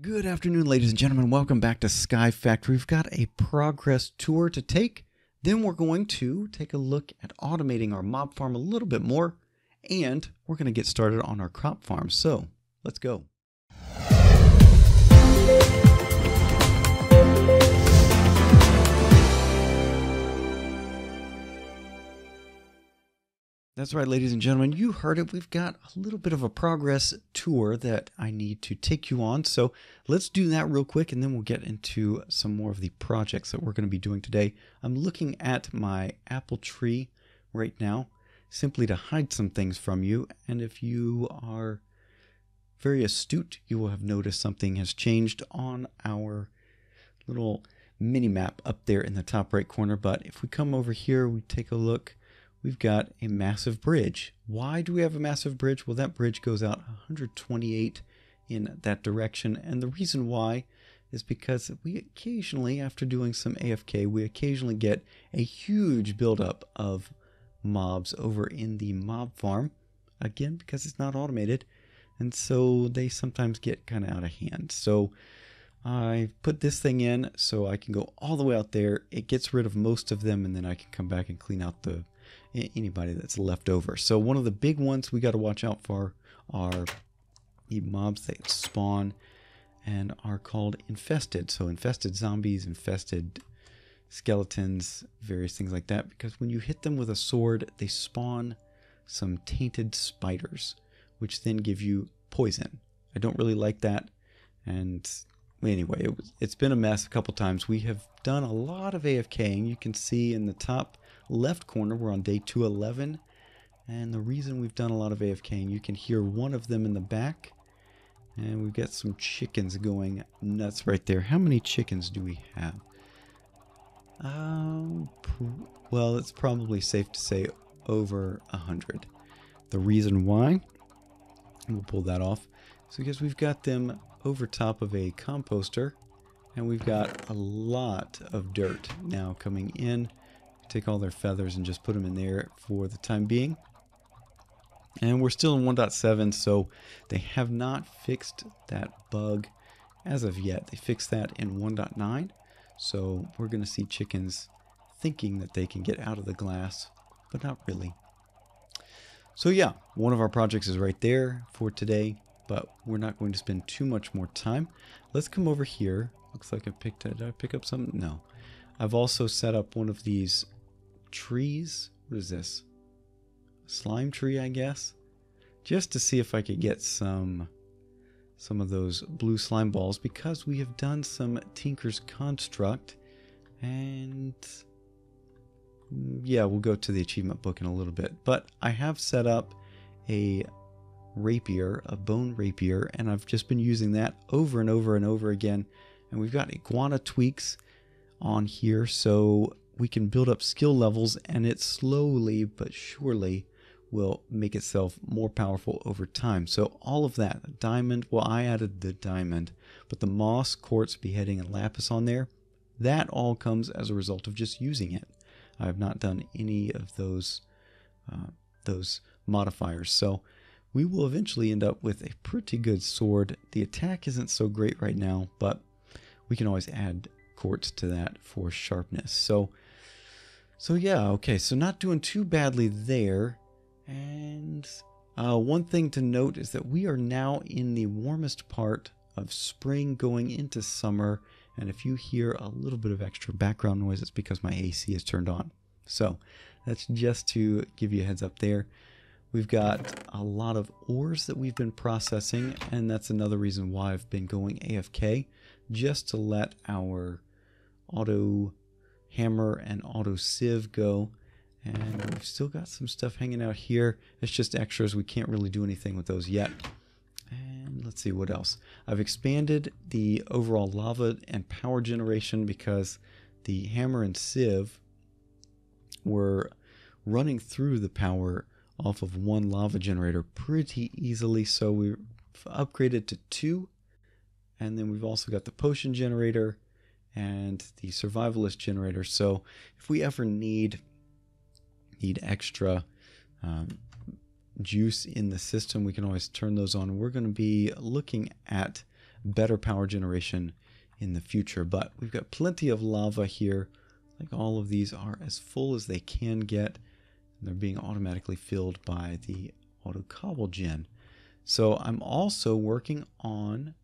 Good afternoon, ladies and gentlemen. Welcome back to SkyFactory. We've got a progress tour to take. Then we're going to take a look at automating our mob farm a little bit more. And we're going to get started on our crop farm. So let's go. That's right, ladies and gentlemen, you heard it. We've got a little bit of a progress tour that I need to take you on. So let's do that real quick, and then we'll get into some more of the projects that we're going to be doing today. I'm looking at my apple tree right now, simply to hide some things from you. And if you are very astute, you will have noticed something has changed on our little mini map up there in the top right corner. But if we come over here, we take a look. We've got a massive bridge. Why do we have a massive bridge? Well, that bridge goes out 128 in that direction. And the reason why is because we occasionally, after doing some AFK, we occasionally get a huge buildup of mobs over in the mob farm. Again, because it's not automated. And so they sometimes get kind of out of hand. So I put this thing in so I can go all the way out there. It gets rid of most of them, and then I can come back and clean out anybody that's left over. So one of the big ones we got to watch out for are the mobs that spawn and are called infested. So infested zombies, infested skeletons, various things like that. Because when you hit them with a sword, they spawn some tainted spiders, which then give you poison. I don't really like that. And anyway, it's been a mess a couple times. We have done a lot of AFKing. You can see in the top left corner we're on day 211, and the reason we've done a lot of AFKing, you can hear one of them in the back, and we've got some chickens going nuts right there. How many chickens do we have? Well, it's probably safe to say over 100. The reason why, we'll pull that off, is because we've got them over top of a composter, and we've got a lot of dirt now coming in. Take all their feathers and just put them in there for the time being. And we're still in 1.7, so they have not fixed that bug as of yet. They fixed that in 1.9, so we're going to see chickens thinking that they can get out of the glass, but not really. So yeah, one of our projects is right there for today, but we're not going to spend too much more time. Let's come over here. Looks like did I pick up something? No. I've also set up one of these trees. What is this? A slime tree, I guess, just to see if I could get some of those blue slime balls, because we have done some Tinker's Construct, and yeah, we'll go to the achievement book in a little bit. But I have set up a rapier, a bone rapier, and I've just been using that over and over and over again. And we've got iguana tweaks on here, so we can build up skill levels, and it slowly but surely will make itself more powerful over time. So all of that, diamond, well, I added the diamond, but the moss, quartz, beheading, and lapis on there, that all comes as a result of just using it. I have not done any of those modifiers. So we will eventually end up with a pretty good sword. The attack isn't so great right now, but we can always add quartz to that for sharpness. So yeah, okay, so not doing too badly there. And one thing to note is that we are now in the warmest part of spring going into summer. And if you hear a little bit of extra background noise, it's because my AC is turned on. So that's just to give you a heads up there. We've got a lot of ores that we've been processing, and that's another reason why I've been going AFK, just to let our auto hammer and auto sieve go. And we've still got some stuff hanging out here. It's just extras. We can't really do anything with those yet. And let's see what else. I've expanded the overall lava and power generation because the hammer and sieve were running through the power off of one lava generator pretty easily. So we've upgraded to 2. And then we've also got the potion generator and the survivalist generator. So if we ever need extra juice in the system, we can always turn those on. We're going to be looking at better power generation in the future. But we've got plenty of lava here. Like all of these are as full as they can get. They're being automatically filled by the auto cobble gen. So I'm also working on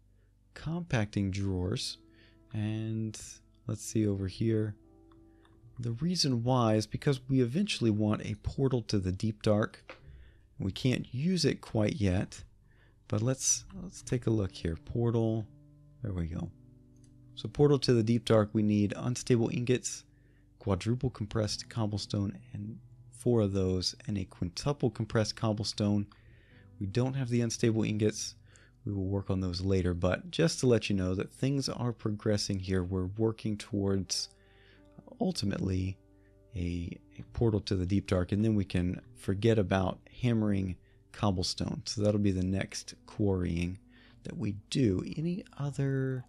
compacting drawers. And let's see over here. The reason why is because we eventually want a portal to the deep dark. We can't use it quite yet, but let's take a look here. Portal, there we go. So portal to the deep dark, we need unstable ingots, quadruple compressed cobblestone, and 4 of those, and a quintuple compressed cobblestone. We don't have the unstable ingots. We will work on those later, but just to let you know that things are progressing here. We're working towards ultimately a portal to the deep dark, and then we can forget about hammering cobblestone. So that'll be the next quarrying that we do. Any other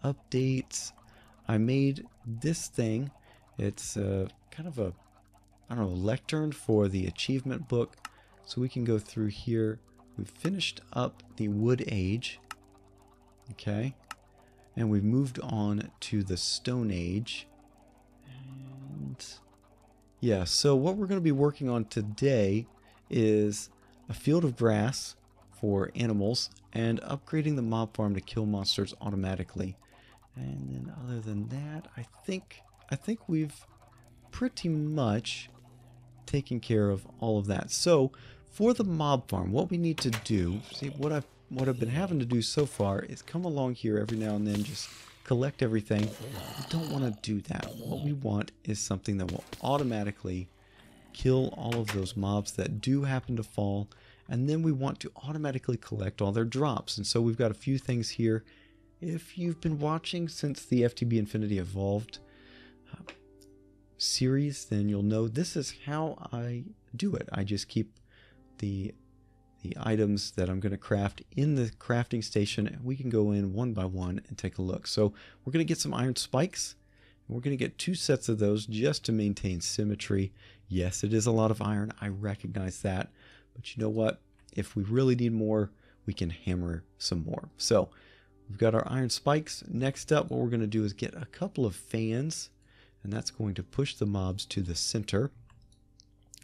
updates? I made this thing. It's kind of a, I don't know, lectern for the achievement book. So we can go through here. We've finished up the wood age. Okay. And we've moved on to the stone age. And yeah, so what we're going to be working on today is a field of grass for animals and upgrading the mob farm to kill monsters automatically. And then other than that, I think we've pretty much taken care of all of that. So for the mob farm, what we need to do, see what I've been having to do so far is come along here every now and then, just collect everything. We don't want to do that. What we want is something that will automatically kill all of those mobs that do happen to fall, and then we want to automatically collect all their drops. And so we've got a few things here. If you've been watching since the FTB Infinity Evolved series, then you'll know this is how I do it. I just keep the items that I'm going to craft in the crafting station, and we can go in one by one and take a look. So we're going to get some iron spikes, and we're going to get 2 sets of those just to maintain symmetry. Yes, it is a lot of iron, I recognize that, but you know what? If we really need more, we can hammer some more. So we've got our iron spikes. Next up, what we're going to do is get a couple of fans, and that's going to push the mobs to the center.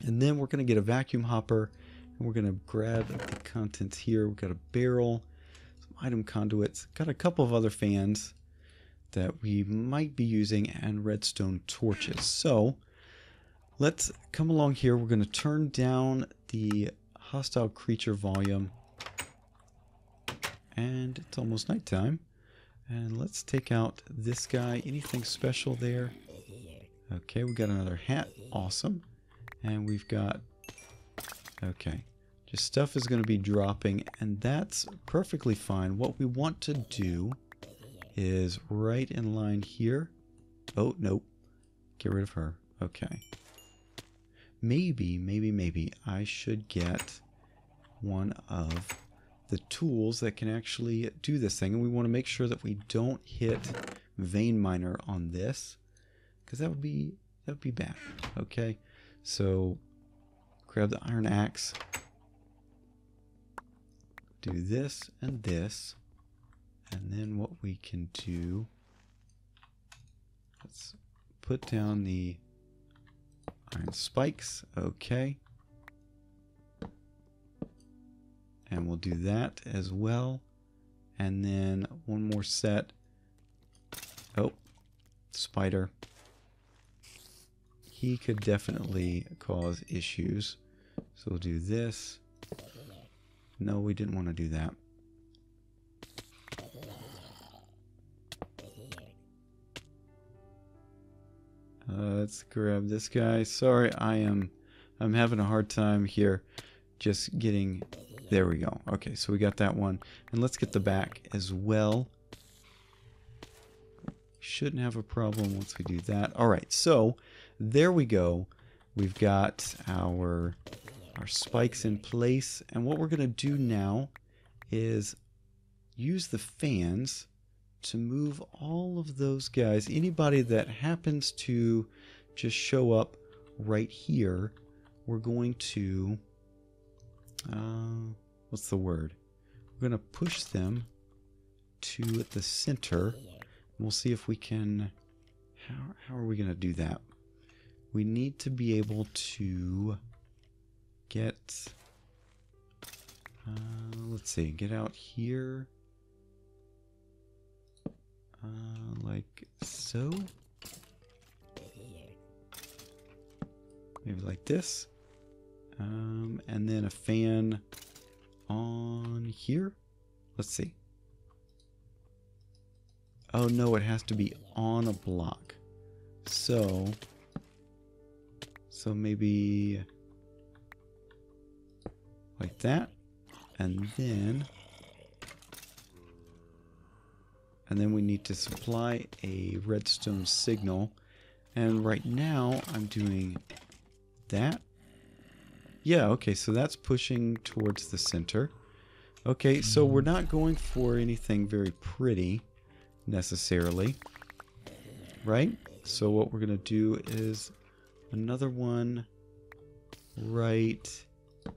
And then we're going to get a vacuum hopper, and we're going to grab the contents here. We've got a barrel, some item conduits, got a couple of other fans that we might be using, and redstone torches. So let's come along here. We're going to turn down the hostile creature volume, and it's almost nighttime. And let's take out this guy. Anything special there? Okay, we got another hat. Awesome. And we've got, okay, just stuff is going to be dropping, and that's perfectly fine. What we want to do is right in line here. Oh, nope. Get rid of her. Okay. Maybe I should get one of the tools that can actually do this thing. And we want to make sure that we don't hit vein miner on this, because that would be bad. Okay. So grab the iron axe, do this and this, and then what we can do, let's put down the iron spikes. Okay. And we'll do that as well. And then one more set. Oh, spider. He could definitely cause issues. So we'll do this. No, we didn't want to do that. Let's grab this guy. Sorry, I'm having a hard time here just getting, there we go. Okay, so we got that one. And let's get the back as well. Shouldn't have a problem once we do that. All right, so there we go. We've got our spikes in place, and what we're going to do now is use the fans to move all of those guys. Anybody that happens to just show up right here, we're going to what's the word? We're going to push them to the center. We'll see if we can... How are we going to do that? We need to be able to get... let's see, get out here. Like so. Maybe like this. And then a fan on here. Let's see. Oh no, it has to be on a block. So maybe like that. And then we need to supply a redstone signal. And right now I'm doing that. Yeah, okay, so that's pushing towards the center. Okay, so we're not going for anything very pretty necessarily, right? So what we're going to do is another one right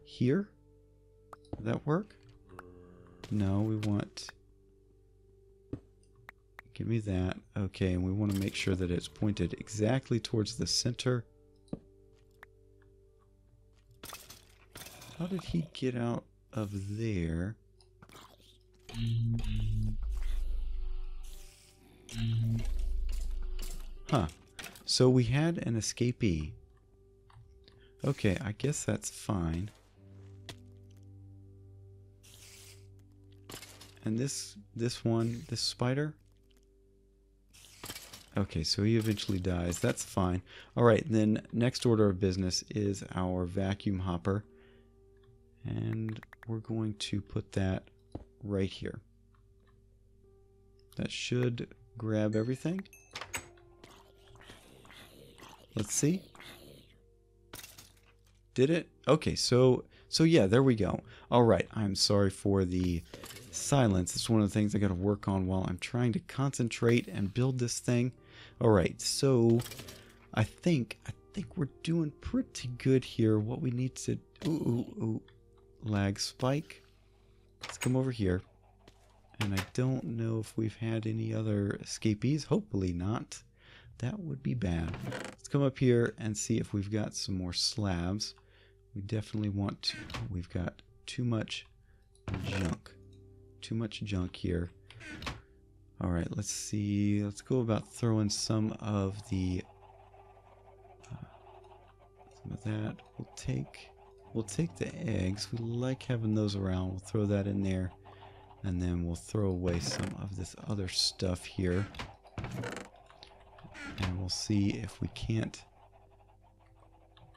here. Does that work? No, we want... Give me that. Okay, and we want to make sure that it's pointed exactly towards the center. How did he get out of there? Huh. So we had an escapee. Okay, I guess that's fine. And this spider? Okay, so he eventually dies. That's fine. Alright, then next order of business is our vacuum hopper. And we're going to put that right here. That should grab everything. Let's see. Did it? Okay, so yeah, there we go. Alright, I'm sorry for the silence. It's one of the things I got to work on while I'm trying to concentrate and build this thing. Alright, so I think we're doing pretty good here. What we need to... Ooh. Lag spike. Let's come over here. And I don't know if we've had any other escapees. Hopefully not. That would be bad. Let's come up here and see if we've got some more slabs. We definitely want to. We've got too much junk. Too much junk here. Alright, let's see. Let's go about throwing some of the... some of that. We'll take the eggs. We like having those around. We'll throw that in there. And then we'll throw away some of this other stuff here. And we'll see if we can't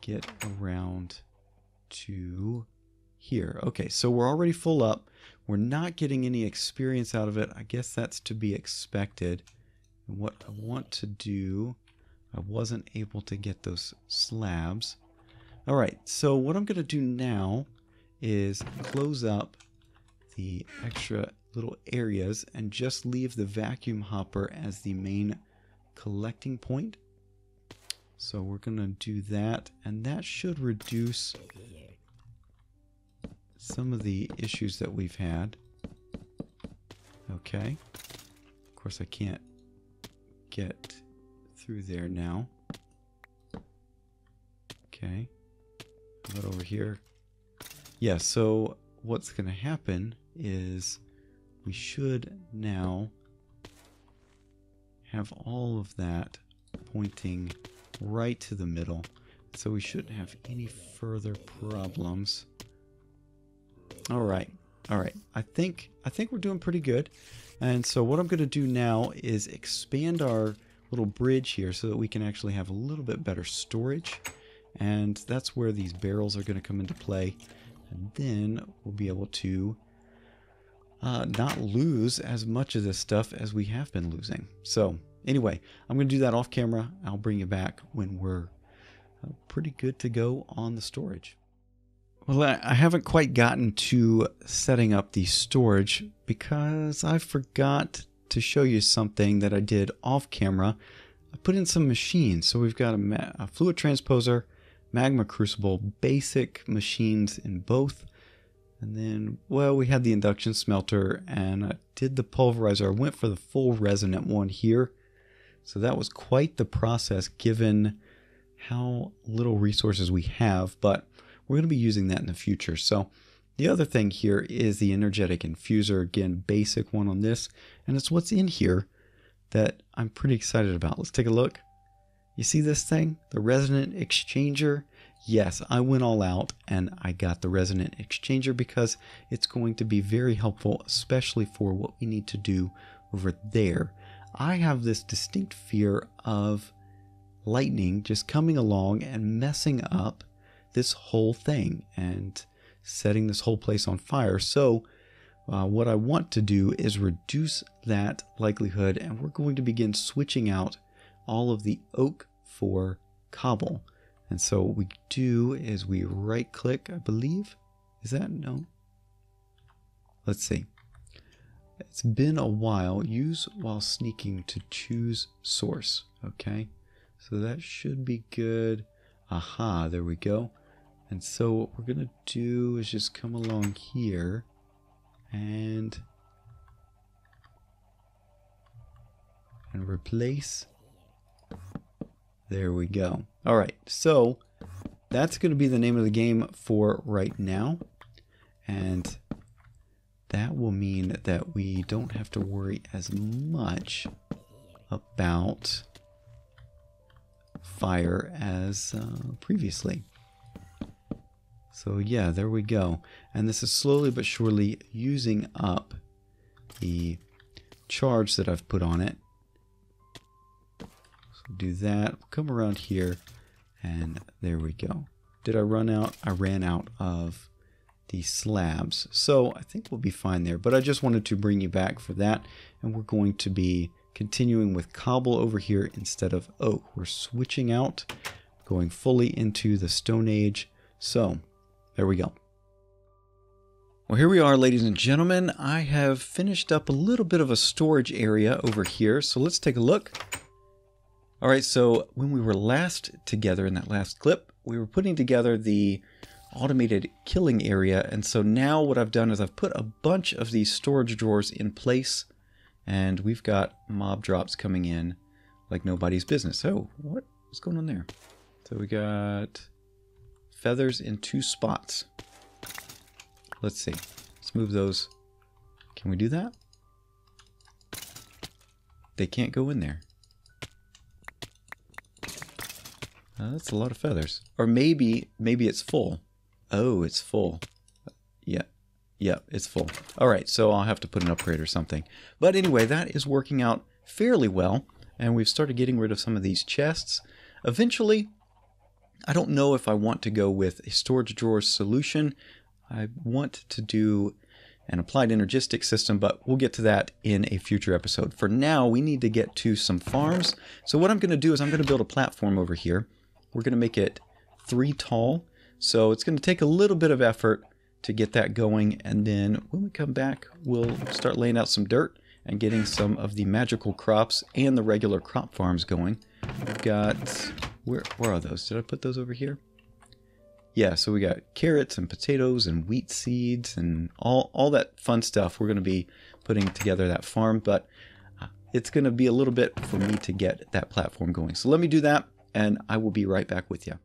get around to here. Okay, so we're already full up. We're not getting any experience out of it. I guess that's to be expected. And what I want to do, I wasn't able to get those slabs. Alright, so what I'm going to do now is close up the extra little areas and just leave the vacuum hopper as the main collecting point. So we're going to do that, and that should reduce some of the issues that we've had. Okay. Of course, I can't get through there now. Okay. How about over here? Yeah, so what's going to happen is we should now have all of that pointing right to the middle. So we shouldn't have any further problems. Alright. I think we're doing pretty good. And so what I'm going to do now is expand our little bridge here so that we can actually have a little bit better storage. And that's where these barrels are going to come into play. And then we'll be able to not lose as much of this stuff as we have been losing. So anyway, I'm going to do that off camera. I'll bring you back when we're pretty good to go on the storage. Well, I haven't quite gotten to setting up the storage because I forgot to show you something that I did off camera. I put in some machines. So we've got a fluid transposer, magma crucible, basic machines in both. And then, well, we had the induction smelter, and I did the pulverizer. I went for the full resonant one here. So that was quite the process given how little resources we have, but we're going to be using that in the future. So the other thing here is the energetic infuser. Again, basic one on this, and it's what's in here that I'm pretty excited about. Let's take a look. You see this thing? The resonant exchanger? Yes, I went all out and I got the resonant exchanger because it's going to be very helpful, especially for what we need to do over there. I have this distinct fear of lightning just coming along and messing up this whole thing and setting this whole place on fire. So what I want to do is reduce that likelihood, and we're going to begin switching out all of the oak for cobble. And so what we do is we right click, I believe. Is that? No. Let's see. It's been a while. Use while sneaking to choose source. Okay. So that should be good. Aha, there we go. And so what we're going to do is just come along here and replace. There we go. All right, so that's going to be the name of the game for right now. And that will mean that we don't have to worry as much about fire as previously. So yeah, there we go. And this is slowly but surely using up the charge that I've put on it. So do that. We'll come around here, and there we go. Did I run out? I ran out of the slabs. So I think we'll be fine there. But I just wanted to bring you back for that. And we're going to be continuing with cobble over here instead of oak. We're switching out, going fully into the Stone Age. So there we go. Well, here we are, ladies and gentlemen. I have finished up a little bit of a storage area over here. So let's take a look. All right, so when we were last together in that last clip, we were putting together the automated killing area. And so now what I've done is I've put a bunch of these storage drawers in place, and we've got mob drops coming in like nobody's business. Oh, what's going on there? So we got feathers in 2 spots. Let's see. Let's move those. Can we do that? They can't go in there. That's a lot of feathers. Or maybe it's full. Oh, it's full. Yeah, it's full. All right, so I'll have to put an upgrade or something. But anyway, that is working out fairly well. And we've started getting rid of some of these chests. Eventually, I don't know if I want to go with a storage drawer solution. I want to do an applied energistic system, but we'll get to that in a future episode. For now, we need to get to some farms. So what I'm going to do is I'm going to build a platform over here. We're going to make it 3 tall. So it's going to take a little bit of effort to get that going. And then when we come back, we'll start laying out some dirt and getting some of the magical crops and the regular crop farms going. We've got, where are those? Did I put those over here? Yeah, so we got carrots and potatoes and wheat seeds and all that fun stuff. We're going to be putting together that farm, but it's going to be a little bit for me to get that platform going. So let me do that, and I will be right back with you.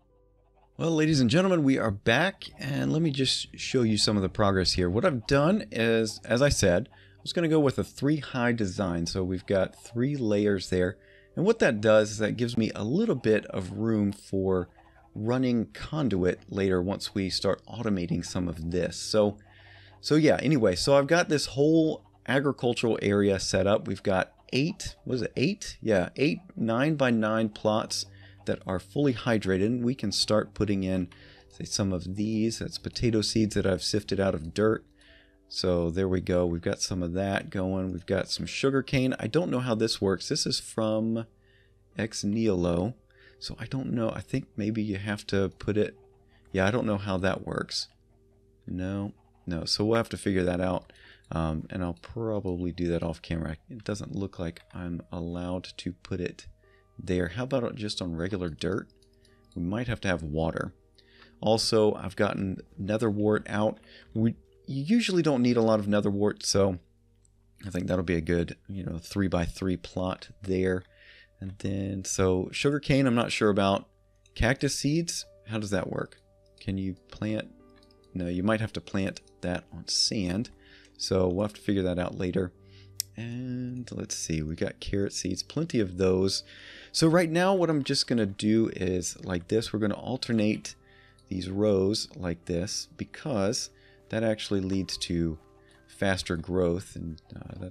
Well, ladies and gentlemen, we are back, and let me just show you some of the progress here. What I've done is, as I said, I was going to go with a 3-high design. So we've got 3 layers there. And what that does is that gives me a little bit of room for running conduit later once we start automating some of this. So yeah, anyway, so I've got this whole agricultural area set up. We've got 8, was it 8? Yeah, 8 9x9 plots that are fully hydrated. And we can start putting in, say, some of these. That's potato seeds that I've sifted out of dirt. So there we go. We've got some of that going. We've got some sugar cane. I don't know how this works. This is from Ex Nihilo. So I don't know. I think maybe you have to put it. Yeah, I don't know how that works. No. So we'll have to figure that out. And I'll probably do that off camera. It doesn't look like I'm allowed to put it there. How about just on regular dirt? We might have to have water. Also, I've gotten nether wart out. you usually don't need a lot of nether wart, so I think that'll be a good, 3x3 plot there. And then, so sugarcane, I'm not sure about. Cactus seeds, how does that work? Can you plant? No, you might have to plant that on sand. So we'll have to figure that out later. And let's see, we got carrot seeds, plenty of those. So right now what I'm just going to do is like this. We're going to alternate these rows like this because that actually leads to faster growth. And I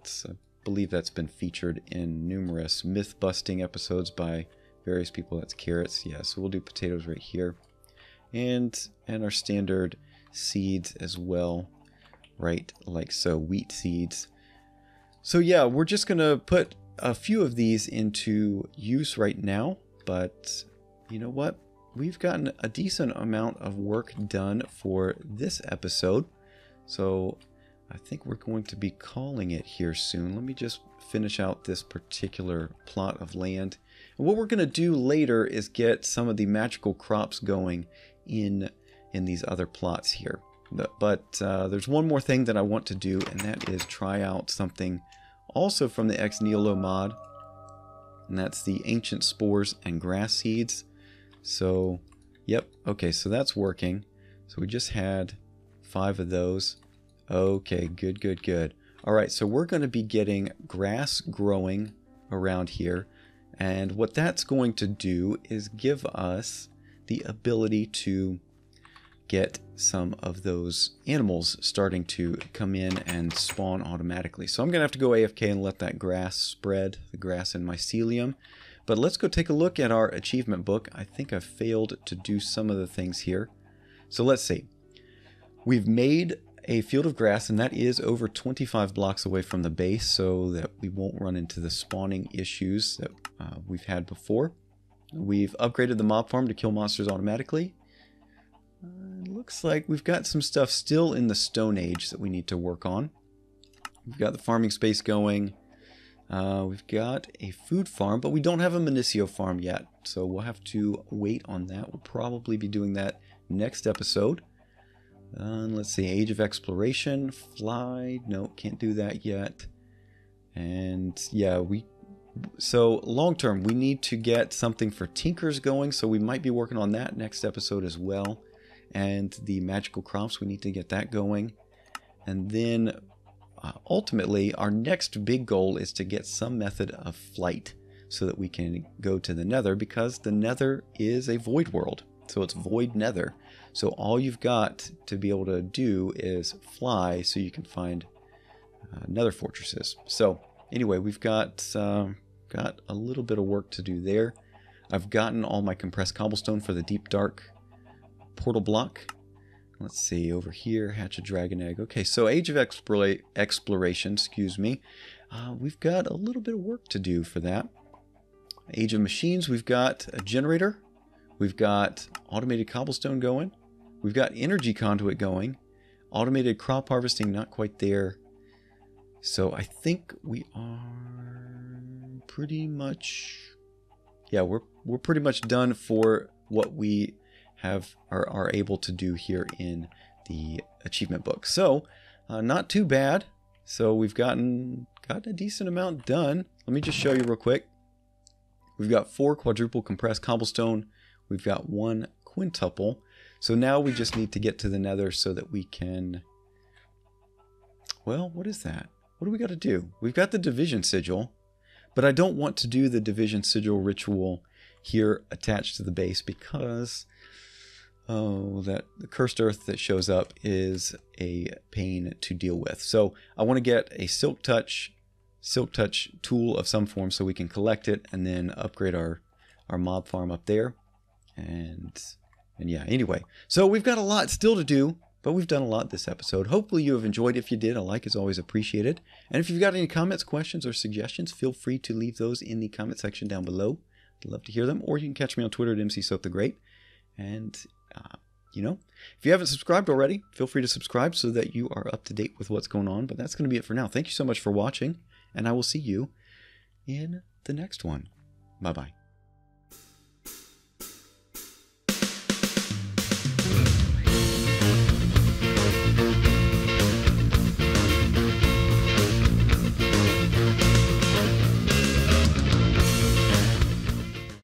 believe that's been featured in numerous myth-busting episodes by various people. That's carrots. Yeah, so we'll do potatoes right here. And our standard seeds as well, right? Like so, wheat seeds. So yeah, we're just going to put a few of these into use right now. But you know what? We've gotten a decent amount of work done for this episode. So I think we're going to be calling it here soon. Let me just finish out this particular plot of land. And what we're going to do later is get some of the magical crops going in these other plots here. But there's one more thing that I want to do, and that is try out something also from the Ex Nihilo mod. And that's the ancient spores and grass seeds. So, yep, okay, so that's working. So we just had 5 of those. Okay, good, good, good. All right, so we're going to be getting grass growing around here. And what that's going to do is give us the ability to get some of those animals starting to come in and spawn automatically. So I'm going to have to go AFK and let that grass spread, the grass and mycelium. But let's go take a look at our achievement book. I think I failed to do some of the things here. So let's see. We've made a field of grass, and that is over 25 blocks away from the base, so that we won't run into the spawning issues that we've had before. We've upgraded the mob farm to kill monsters automatically. Looks like we've got some stuff still in the Stone Age that we need to work on. We've got the farming space going. We've got a food farm, but we don't have a Minicio farm yet, so we'll have to wait on that. We'll probably be doing that next episode. Let's see, Age of Exploration, fly, no, can't do that yet. And yeah, so long term, we need to get something for Tinkers going, so we might be working on that next episode as well. And the magical crops, we need to get that going. And then ultimately, our next big goal is to get some method of flight so that we can go to the Nether, because the Nether is a void world. So it's void Nether. So all you've got to be able to do is fly so you can find Nether fortresses. So anyway, we've got a little bit of work to do there. I've gotten all my compressed cobblestone for the deep dark portal block. Let's see, over here, hatch a dragon egg. Okay, so Age of Exploration, excuse me. We've got a little bit of work to do for that. Age of Machines, we've got a generator. We've got automated cobblestone going. We've got energy conduit going. Automated crop harvesting, not quite there. So I think we are pretty much... yeah, we're pretty much done for what we are able to do here in the achievement book. So not too bad. So we've gotten a decent amount done. Let me just show you real quick. We've got 4 quadruple compressed cobblestone. We've got 1 quintuple. So now we just need to get to the Nether so that we can... well, what is that? What do we got to do? We've got the division sigil, but I don't want to do the division sigil ritual here attached to the base because that the cursed earth that shows up is a pain to deal with. So I want to get a silk touch tool of some form so we can collect it and then upgrade our mob farm up there. And yeah, anyway, so we've got a lot still to do, but we've done a lot this episode. Hopefully you have enjoyed. If you did, a like is always appreciated. And if you've got any comments, questions, or suggestions, feel free to leave those in the comment section down below. I'd love to hear them. Or you can catch me on Twitter at MCSoapTheGreat. And, if you haven't subscribed already, feel free to subscribe so that you are up to date with what's going on. But that's going to be it for now. Thank you so much for watching, and I will see you in the next one. Bye-bye.